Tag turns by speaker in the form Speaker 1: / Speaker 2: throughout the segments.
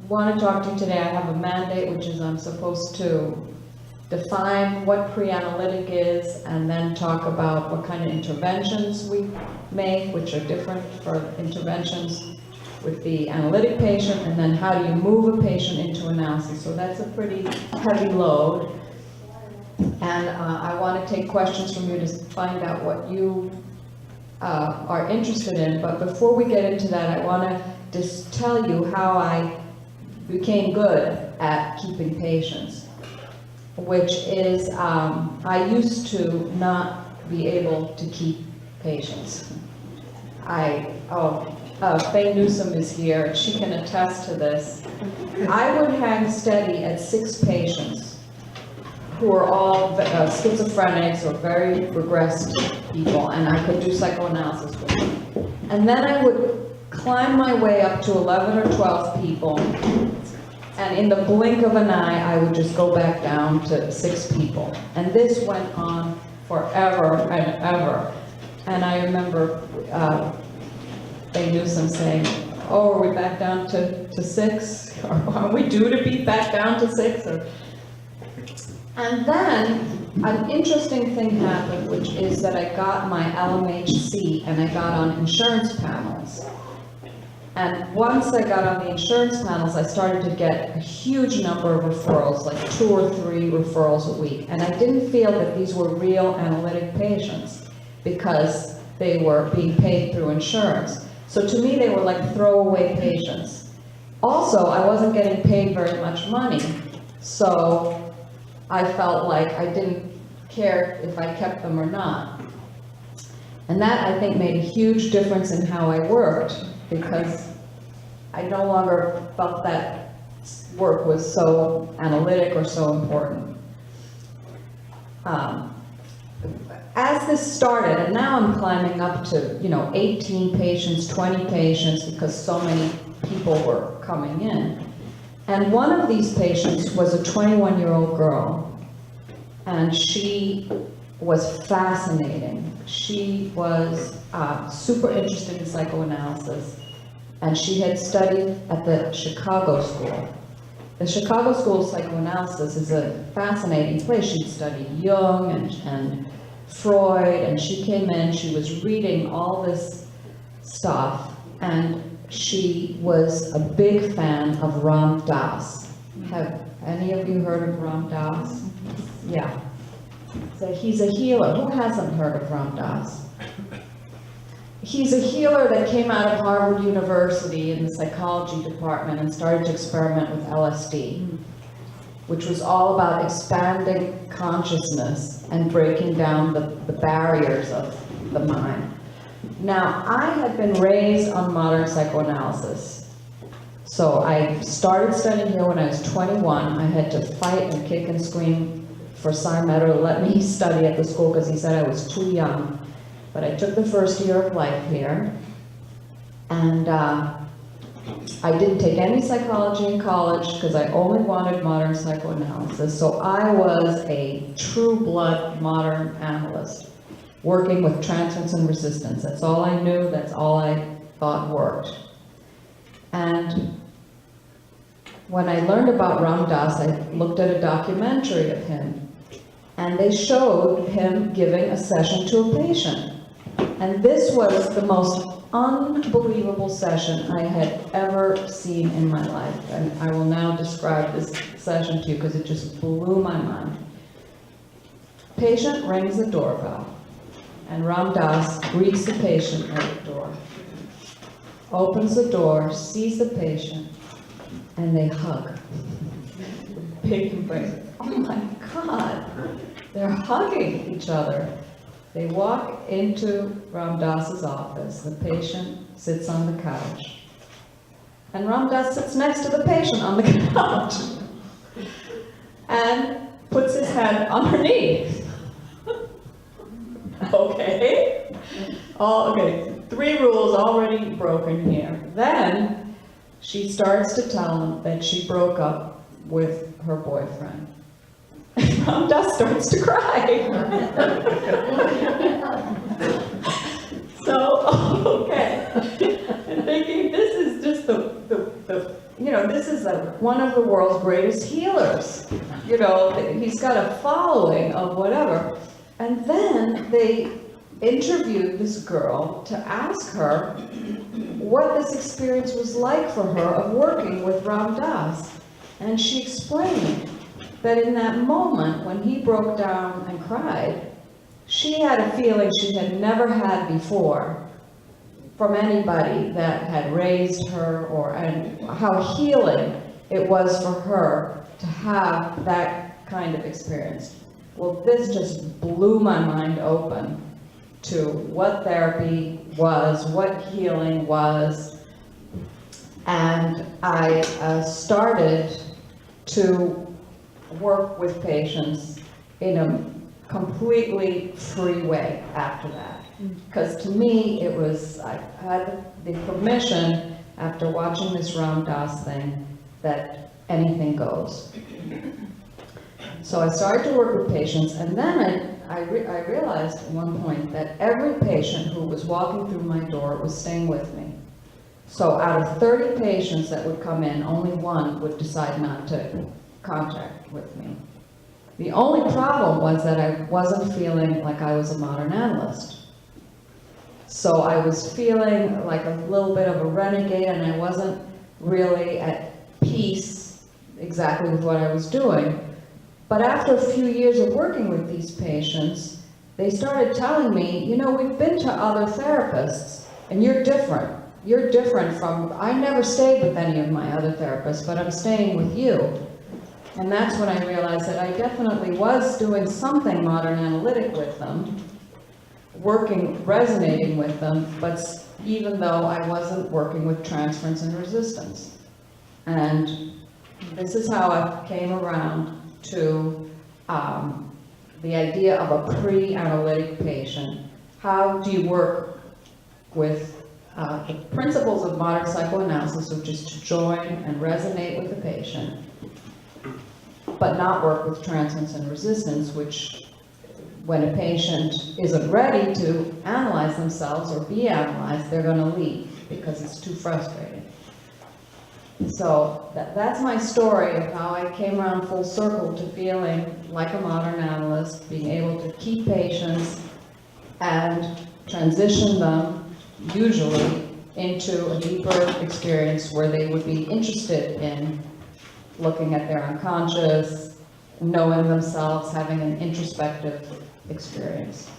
Speaker 1: want to talk to you today. I have a mandate, which is I'm supposed to define what pre-analytic is, and then talk about what kind of interventions we make, which are different for interventions with the analytic patient, and then how do you move a patient into analysis. So that's a pretty heavy load. And I want to take questions from you to find out what you are interested in. But before we get into that, I want to just tell you how I became good at keeping patients, which is I used to not be able to keep patients. Faye Newsome is here. She can attest to this. I would hang steady at 6 patients who are all schizophrenics or very regressed people, and I could do psychoanalysis with them. And then I would climb my way up to 11 or 12 people, and in the blink of an eye, I would just go back down to 6 people. And this went on forever and ever. And I remember Faye Newsome saying, oh, are we back down to 6? Or are we due to be back down to 6? And then an interesting thing happened, which is that I got my LMHC and I got on insurance panels. And once I got on the insurance panels, I started to get a huge number of referrals, like 2 or 3 referrals a week. And I didn't feel that these were real analytic patients because they were being paid through insurance. So to me, they were like throwaway patients. Also, I wasn't getting paid very much money, so I felt like I didn't care if I kept them or not. And that, I think, made a huge difference in how I worked, because I no longer felt that work was so analytic or so important. As this started, and now I'm climbing up to 18 patients, 20 patients, because so many people were coming in. And one of these patients was a 21-year-old girl, and she was fascinating. She was super interested in psychoanalysis, and she had studied at the Chicago School. The Chicago School of Psychoanalysis is a fascinating place. She'd studied Jung and Freud, and she came in, she was reading all this stuff, and she was a big fan of Ram Dass. Have any of you heard of Ram Dass? Yeah. So he's a healer. Who hasn't heard of Ram Dass? He's a healer that came out of Harvard University in the psychology department and started to experiment with LSD, which was all about expanding consciousness and breaking down the barriers of the mind. Now, I had been raised on modern psychoanalysis. So I started studying here when I was 21. I had to fight and kick and scream for Simon Meadow to let me study at the school because he said I was too young. But I took the first year of life here, and I didn't take any psychology in college because I only wanted modern psychoanalysis. So I was a true blood modern analyst, working with transference and resistance. That's all I knew, that's all I thought worked. And when I learned about Ram Dass, I looked at a documentary of him, and they showed him giving a session to a patient. And this was the most unbelievable session I had ever seen in my life. And I will now describe this session to you because it just blew my mind. Patient rings the doorbell, and Ram Dass greets the patient at the door, opens the door, sees the patient, and they hug. Big embrace. Oh my God, they're hugging each other. They walk into Ram Dass's office. The patient sits on the couch, and Ram Dass sits next to the patient on the couch and puts his hand on her knee. Okay. Okay, 3 rules already broken here. Then she starts to tell him that she broke up with her boyfriend. Ram Dass starts to cry. So, okay. And thinking this is just the you know, this is one of the world's greatest healers. You know, he's got a following of whatever. And then they interviewed this girl to ask her what this experience was like for her of working with Ram Dass. And she explained that in that moment when he broke down and cried, she had a feeling she had never had before from anybody that had raised her, and how healing it was for her to have that kind of experience. Well, this just blew my mind open to what therapy was, what healing was, and I started to work with patients in a completely free way after that. Because to me, it was, I had the permission, after watching this Ram Dass thing, that anything goes. So I started to work with patients, and then I realized at one point that every patient who was walking through my door was staying with me. So out of 30 patients that would come in, only one would decide not to contact with me. The only problem was that I wasn't feeling like I was a modern analyst. So I was feeling like a little bit of a renegade, and I wasn't really at peace exactly with what I was doing. But after a few years of working with these patients, they started telling me, you know, we've been to other therapists, and you're different. You're different from, I never stayed with any of my other therapists, but I'm staying with you. And that's when I realized that I definitely was doing something modern analytic with them, resonating with them, but even though I wasn't working with transference and resistance. And this is how I came around to the idea of a pre-analytic patient. How do you work with the principles of modern psychoanalysis, which is to join and resonate with the patient, but not work with transference and resistance, which when a patient isn't ready to analyze themselves or be analyzed, they're going to leave because it's too frustrating. So that's my story of how I came around full circle to feeling like a modern analyst, being able to keep patients and transition them, usually, into a deeper experience where they would be interested in looking at their unconscious, knowing themselves, having an introspective experience.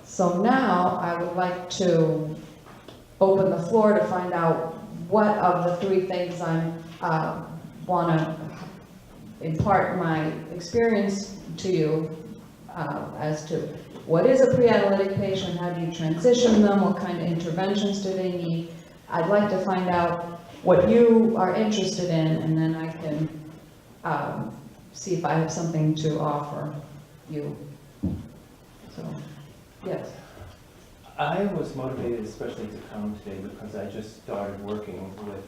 Speaker 1: So now I would like to open the floor to find out what of the three things I want to impart my experience to you as to what is a pre-analytic patient, how do you transition them, what kind of interventions do they need. I'd like to find out what you are interested in, and then I can see if I have something to offer you. So, yes.
Speaker 2: I was motivated especially to come today because I just started working with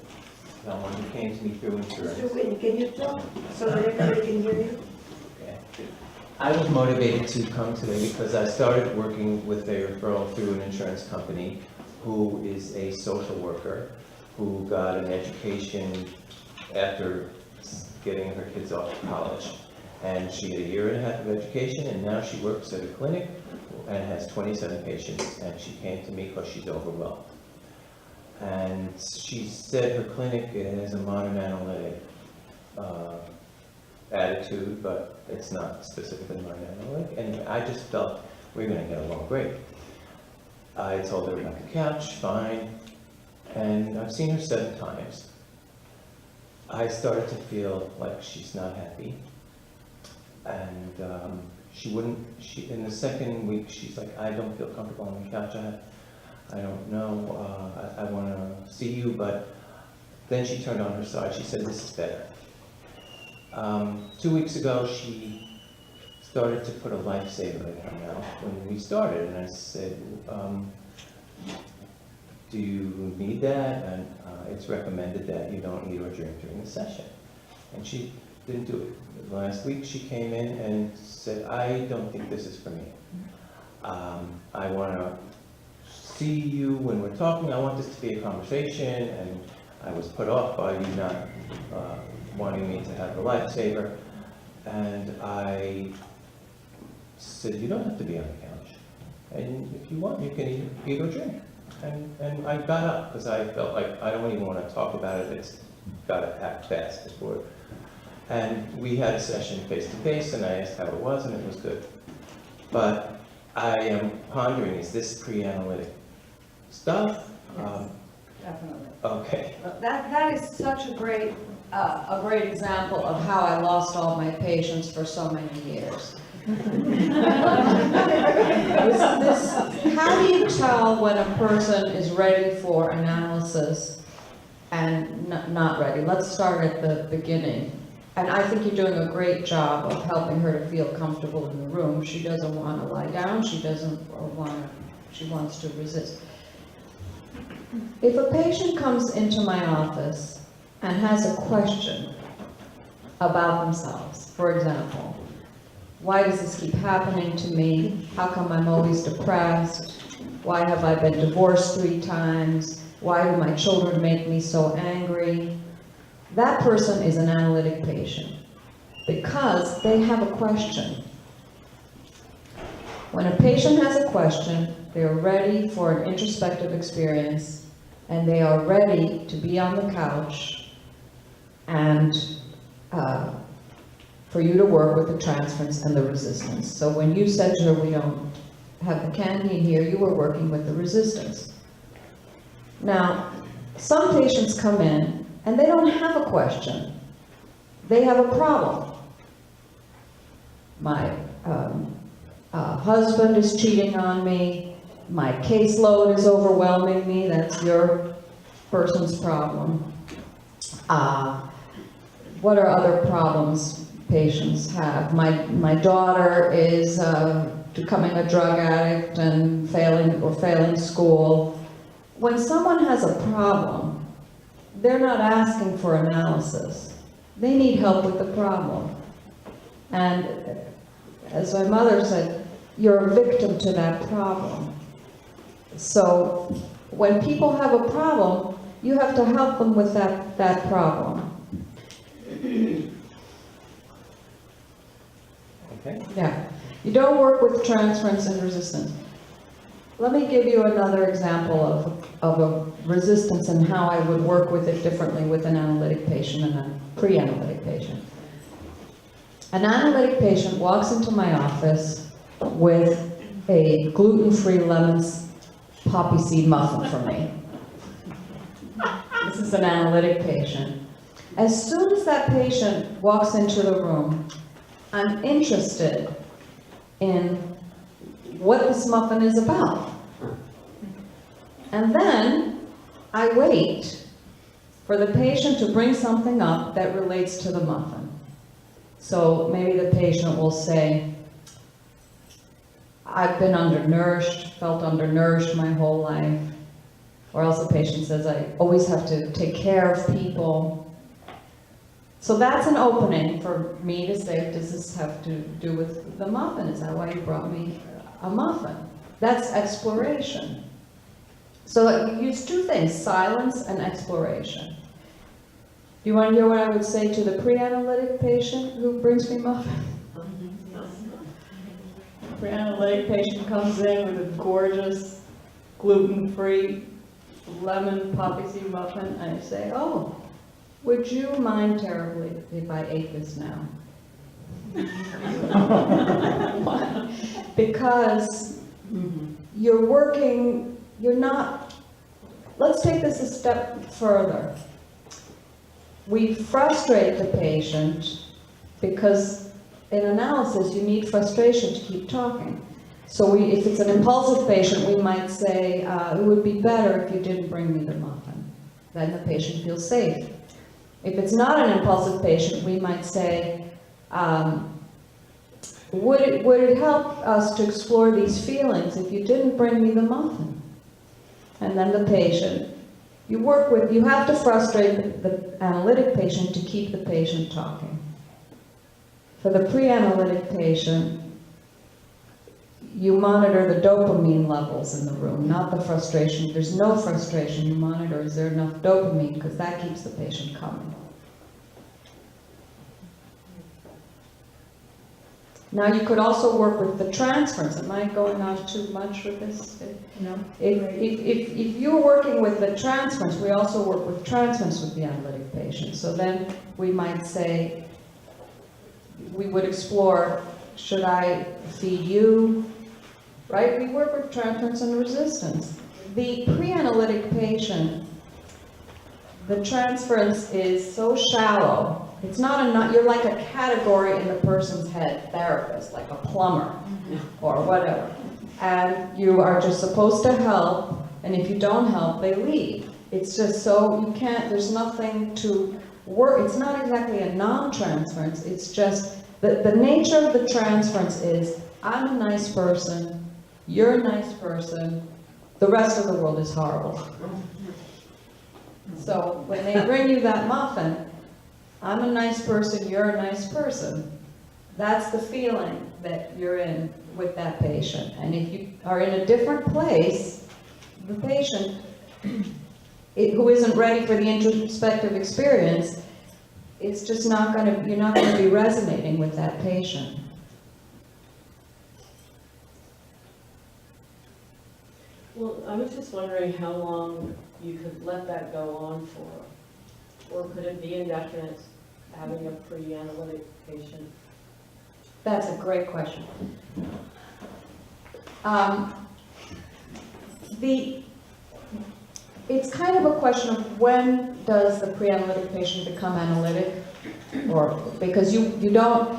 Speaker 2: someone who came to me through insurance.
Speaker 3: Mr. Whitney, can you talk so that everybody can hear you?
Speaker 2: Okay. I was motivated to come today because I started working with a referral through an insurance company who is a social worker who got an education after getting her kids off to college. And she had a year and a half of education, and now she works at a clinic and has 27 patients, and she came to me because she's overwhelmed. And she said her clinic has a modern analytic attitude, but it's not specifically modern analytic. And I just felt we're going to get along great. I told her about the couch, fine, and I've seen her 7 times. I started to feel like she's not happy. And in the second week, she's like, I don't feel comfortable on the couch. I don't know, I want to see you, but then she turned on her side. She said, this is better. 2 weeks ago, she started to put a lifesaver in her mouth when we started, and I said, do you need that? And it's recommended that you don't eat or drink during the session. And she didn't do it. Last week she came in and said, I don't think this is for me. I want to see you when we're talking. I want this to be a conversation, and I was put off by you not wanting me to have the lifesaver. And I said, you don't have to be on the couch. And if you want, you can eat or drink. And I got up because I felt like I don't even want to talk about it. It's got to act fast before. And we had a session face to face, and I asked how it was, and it was good. But I am pondering, is this pre-analytic stuff?
Speaker 1: Definitely.
Speaker 2: Okay.
Speaker 1: That is such a great example of how I lost all my patients for so many years. How do you tell when a person is ready for analysis and not ready? Let's start at the beginning. And I think you're doing a great job of helping her to feel comfortable in the room. She doesn't want to lie down. She wants to resist. If a patient comes into my office and has a question about themselves, for example, why does this keep happening to me? How come I'm always depressed? Why have I been divorced 3 times? Why do my children make me so angry? That person is an analytic patient because they have a question. When a patient has a question, they're ready for an introspective experience, and they are ready to be on the couch and for you to work with the transference and the resistance. So when you said to her, we don't have the candy in here, you were working with the resistance. Now, some patients come in and they don't have a question. They have a problem. My husband is cheating on me. My caseload is overwhelming me. That's your person's problem. What are other problems patients have? My daughter is becoming a drug addict and failing school. When someone has a problem, they're not asking for analysis. They need help with the problem. And as my mother said, you're a victim to that problem. So when people have a problem, you have to help them with that problem.
Speaker 2: Okay.
Speaker 1: Yeah. You don't work with transference and resistance. Let me give you another example of a resistance and how I would work with it differently with an analytic patient and a pre-analytic patient. An analytic patient walks into my office with a gluten-free lemon poppy seed muffin for me. This is an analytic patient. As soon as that patient walks into the room, I'm interested in what this muffin is about. And then I wait for the patient to bring something up that relates to the muffin. So maybe the patient will say, I've been undernourished, felt undernourished my whole life. Or else the patient says, I always have to take care of people. So that's an opening for me to say, does this have to do with the muffin? Is that why you brought me a muffin? That's exploration. So you use 2 things, silence and exploration. Do you want to hear what I would say to the pre-analytic patient who brings me muffin? Pre-analytic patient comes in with a gorgeous, gluten-free, lemon poppy seed muffin, and I say, oh, would you mind terribly if I ate this now? Because you're not, let's take this a step further. We frustrate the patient because in analysis you need frustration to keep talking. So if it's an impulsive patient, we might say, it would be better if you didn't bring me the muffin. Then the patient feels safe. If it's not an impulsive patient, we might say, would it help us to explore these feelings if you didn't bring me the muffin? And then the patient, you have to frustrate the analytic patient to keep the patient talking. For the pre-analytic patient, you monitor the dopamine levels in the room, not the frustration. If there's no frustration, you monitor, is there enough dopamine, because that keeps the patient coming. Now, you could also work with the transference. Am I going on too much with this?
Speaker 3: No.
Speaker 1: If you're working with the transference, we also work with transference with the analytic patient. So then we might say, we would explore, should I feed you? Right? We work with transference and resistance. The pre-analytic patient, the transference is so shallow. It's not you're like a category in the person's head, therapist, like a plumber or whatever. And you are just supposed to help, and if you don't help, they leave. It's just so, you can't, there's nothing to work. It's not exactly a non-transference, it's just, the nature of the transference is, I'm a nice person, you're a nice person, the rest of the world is horrible. So when they bring you that muffin, I'm a nice person, you're a nice person. That's the feeling that you're in with that patient. And if you are in a different place, the patient who isn't ready for the introspective experience, it's just not going to, you're not going to be resonating with that patient.
Speaker 4: Well, I was just wondering how long you could let that go on for. Or could it be indefinite, having a pre-analytic patient?
Speaker 1: That's a great question. It's kind of a question of when does the pre-analytic patient become analytic? Or, because you don't,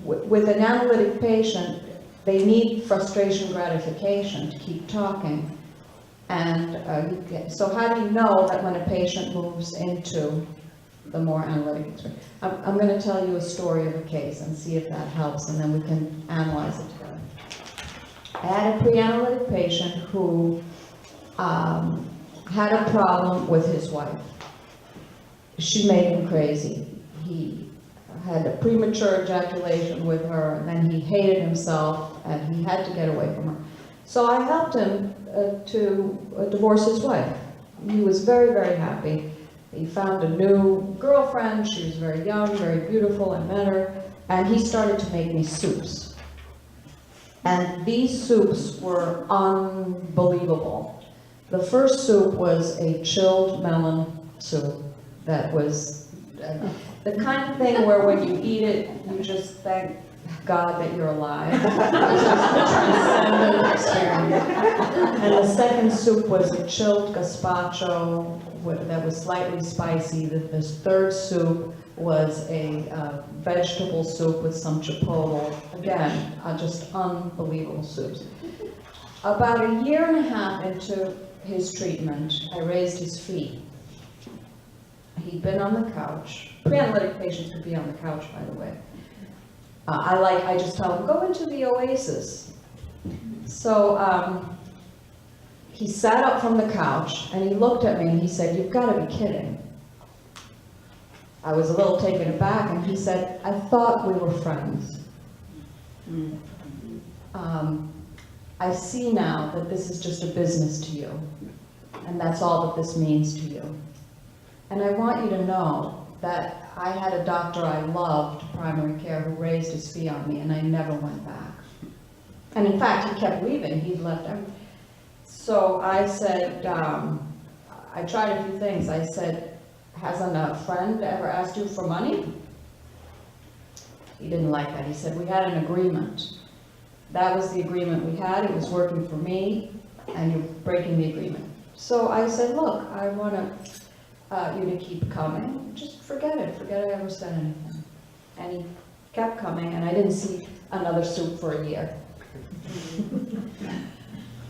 Speaker 1: with an analytic patient, they need frustration gratification to keep talking. And so how do you know that when a patient moves into the more analytic experience? I'm going to tell you a story of a case and see if that helps, and then we can analyze it together. I had a pre-analytic patient who had a problem with his wife. She made him crazy. He had a premature ejaculation with her, and then he hated himself, and he had to get away from her. So I helped him to divorce his wife. He was very, very happy. He found a new girlfriend. She was very young, very beautiful. I met her, and he started to make me soups. And these soups were unbelievable. The first soup was a chilled melon soup that was the kind of thing where when you eat it, you just thank God that you're alive. It's just a transcendent experience. And the second soup was a chilled gazpacho that was slightly spicy. This third soup was a vegetable soup with some chipotle. Again, just unbelievable soups. About a year and a half into his treatment, I raised his feet. He'd been on the couch. Pre-analytic patients could be on the couch, by the way. I just tell him, go into the oasis. So he sat up from the couch and he looked at me and he said, you've got to be kidding. I was a little taken aback and he said, I thought we were friends. I see now that this is just a business to you, and that's all that this means to you. And I want you to know that I had a doctor I loved, primary care, who raised his fee on me, and I never went back. And in fact, he kept leaving. He'd left everything. So I said, I tried a few things. I said, hasn't a friend ever asked you for money? He didn't like that. He said, we had an agreement. That was the agreement we had. It was working for me, and you're breaking the agreement. So I said, look, I want you to keep coming. Just forget it. Forget I ever said anything. And he kept coming, and I didn't see another soup for a year.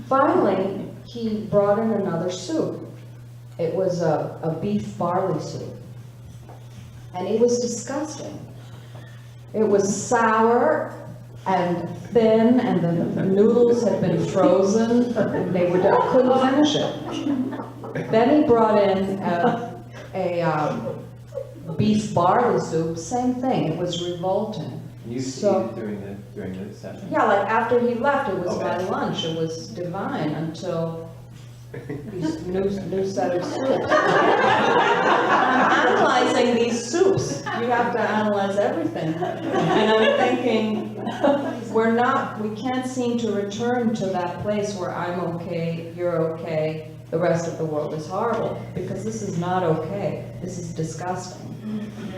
Speaker 1: Finally, he brought in another soup. It was a beef barley soup. And it was disgusting. It was sour and thin, and the noodles had been frozen. I couldn't finish it. Then he brought in a beef barley soup, same thing. It was revolting.
Speaker 2: You
Speaker 1: So-
Speaker 2: ate it during the session?
Speaker 1: Yeah, like after he left, it was my
Speaker 2: Okay.
Speaker 1: lunch, it was divine until these new set of soups. I'm analyzing these soups, you have to analyze everything. And I'm thinking, we can't seem to return to that place where I'm okay, you're okay, the rest of the world is horrible, because this is not okay, this is disgusting.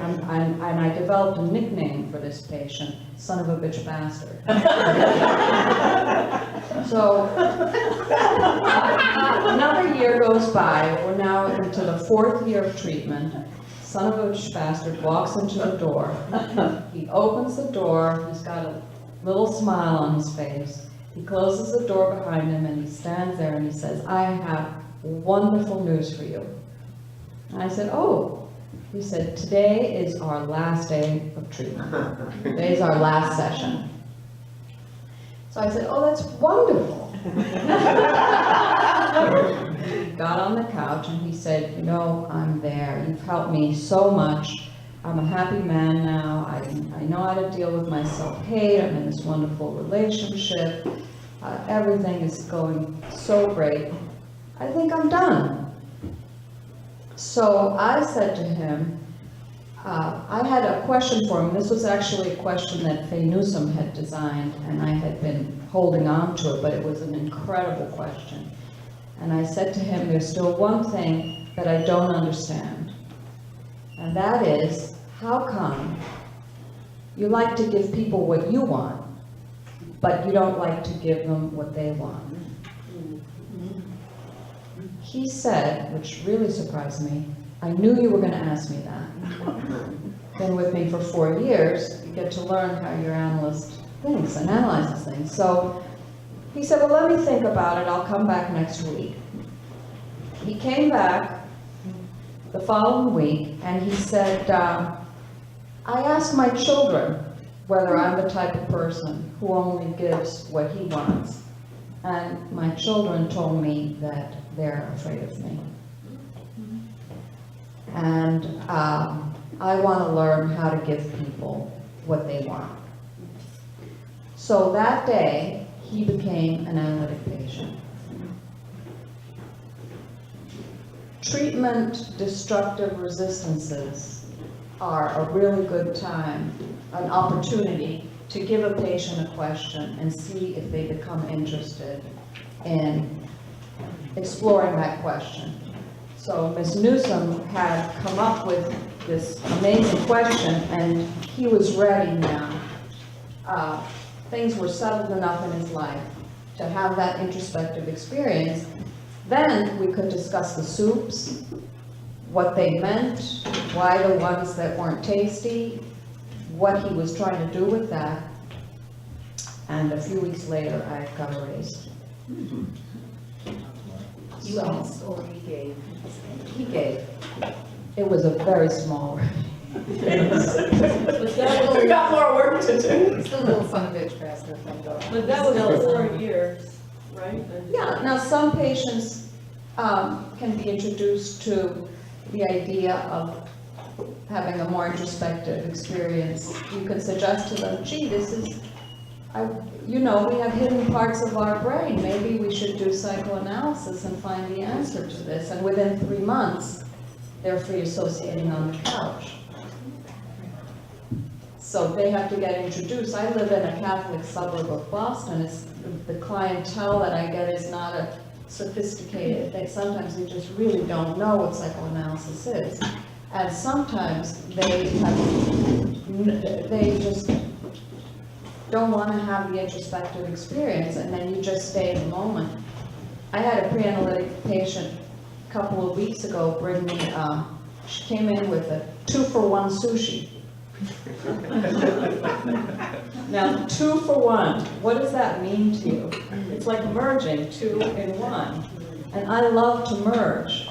Speaker 1: And I developed a nickname for this patient, son of a bitch bastard. So, another year goes by, we're now into the 4th year of treatment. Son of a bitch bastard walks into the door. He opens the door, he's got a little smile on his face. He closes the door behind him and he stands there and he says, I have wonderful news for you. And I said, oh. He said, today is our last day of treatment. Today is our last session. So I said, oh, that's wonderful. He got on the couch and he said, you know, I'm there. You've helped me so much. I'm a happy man now. I know how to deal with my self-hate. I'm in this wonderful relationship. Everything is going so great. I think I'm done. So I said to him, I had a question for him. This was actually a question that Faye Newsome had designed, and I had been holding on to it, but it was an incredible question. And I said to him, there's still one thing that I don't understand, and that is, how come you like to give people what you want, but you don't like to give them what they want? He said, which really surprised me, I knew you were going to ask me that. Been with me for 4 years, you get to learn how your analyst thinks and analyzes things. So he said, well, let me think about it, I'll come back next week. He came back the following week and he said, I asked my children whether I'm the type of person who only gives what he wants. And my children told me that they're afraid of me. And I want to learn how to give people what they want. So that day, he became an analytic patient. Treatment destructive resistances are a really good time, an opportunity to give a patient a question and see if they become interested in exploring that question. So Ms. Newsome had come up with this amazing question, and he was ready now. Things were settled enough in his life to have that introspective experience. Then we could discuss the soups, what they meant, why the ones that weren't tasty, what he was trying to do with that. And a few weeks later, I got a raise.
Speaker 3: You asked or he gave?
Speaker 1: He gave. It was a very small raise.
Speaker 4: We
Speaker 2: got more work to do.
Speaker 3: Still a little son of a bitch bastard from the.
Speaker 4: But that was 4 years, right?
Speaker 1: Yeah, now some patients can be introduced to the idea of having a more introspective experience. You can suggest to them, gee, this is, you know, we have hidden parts of our brain. Maybe we should do psychoanalysis and find the answer to this. And within 3 months, they're free associating on the couch. So they have to get introduced. I live in a Catholic suburb of Boston. The clientele that I get is not a sophisticated. Sometimes they just really don't know what psychoanalysis is. And sometimes they just don't want to have the introspective experience, and then you just stay in the moment. I had a pre-analytic patient a couple of weeks ago bring me, she came in with a 2-for-1 sushi. Now, 2 for 1, what does that mean to you? It's like merging 2 in 1. And I love to merge,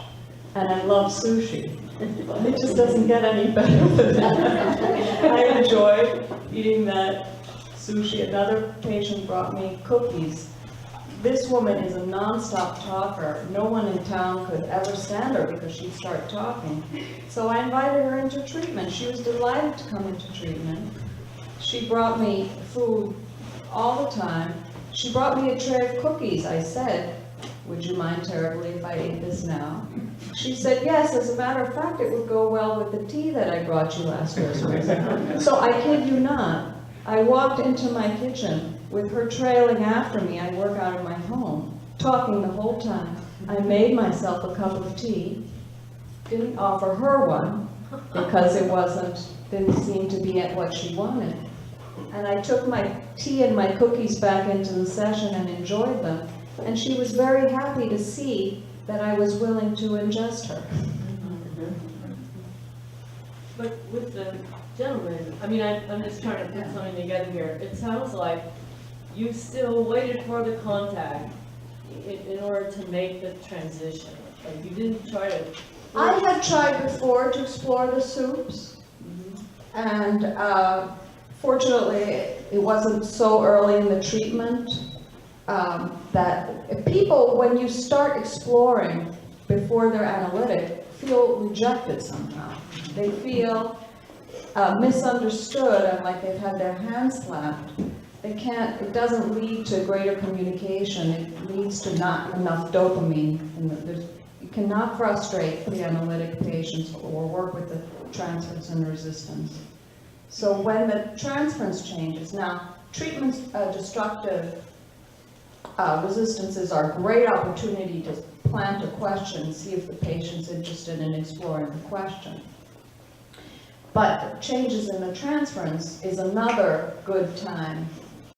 Speaker 1: and I love sushi. It just doesn't get any better than that. I enjoy eating that sushi. Another patient brought me cookies. This woman is a nonstop talker. No one in town could ever stand her because she'd start talking. So I invited her into treatment. She was delighted to come into treatment. She brought me food all the time. She brought me a tray of cookies. I said, would you mind terribly if I ate this now? She said, yes, as a matter of fact, it would go well with the tea that I brought you last Christmas. So I kid you not, I walked into my kitchen with her trailing after me. I work out of my home, talking the whole time. I made myself a cup of tea, didn't offer her one because it didn't seem to be at what she wanted. And I took my tea and my cookies back into the session and enjoyed them. And she was very happy to see that I was willing to ingest her.
Speaker 4: But with the gentleman, I mean, I'm just trying to put something together here. It sounds like you still waited for the contact in order to make the transition. Like you didn't try to.
Speaker 1: I had tried before to explore the soups, and fortunately, it wasn't so early in the treatment that people, when you start exploring before they're analytic, feel rejected somehow. They feel misunderstood and like they've had their hands slapped. It doesn't lead to greater communication. It leads to not enough dopamine. And you cannot frustrate the analytic patients or work with the transference and resistance. So when the transference changes, now treatment destructive resistances are a great opportunity to plant a question, see if the patient's interested in exploring the question. But changes in the transference is another good time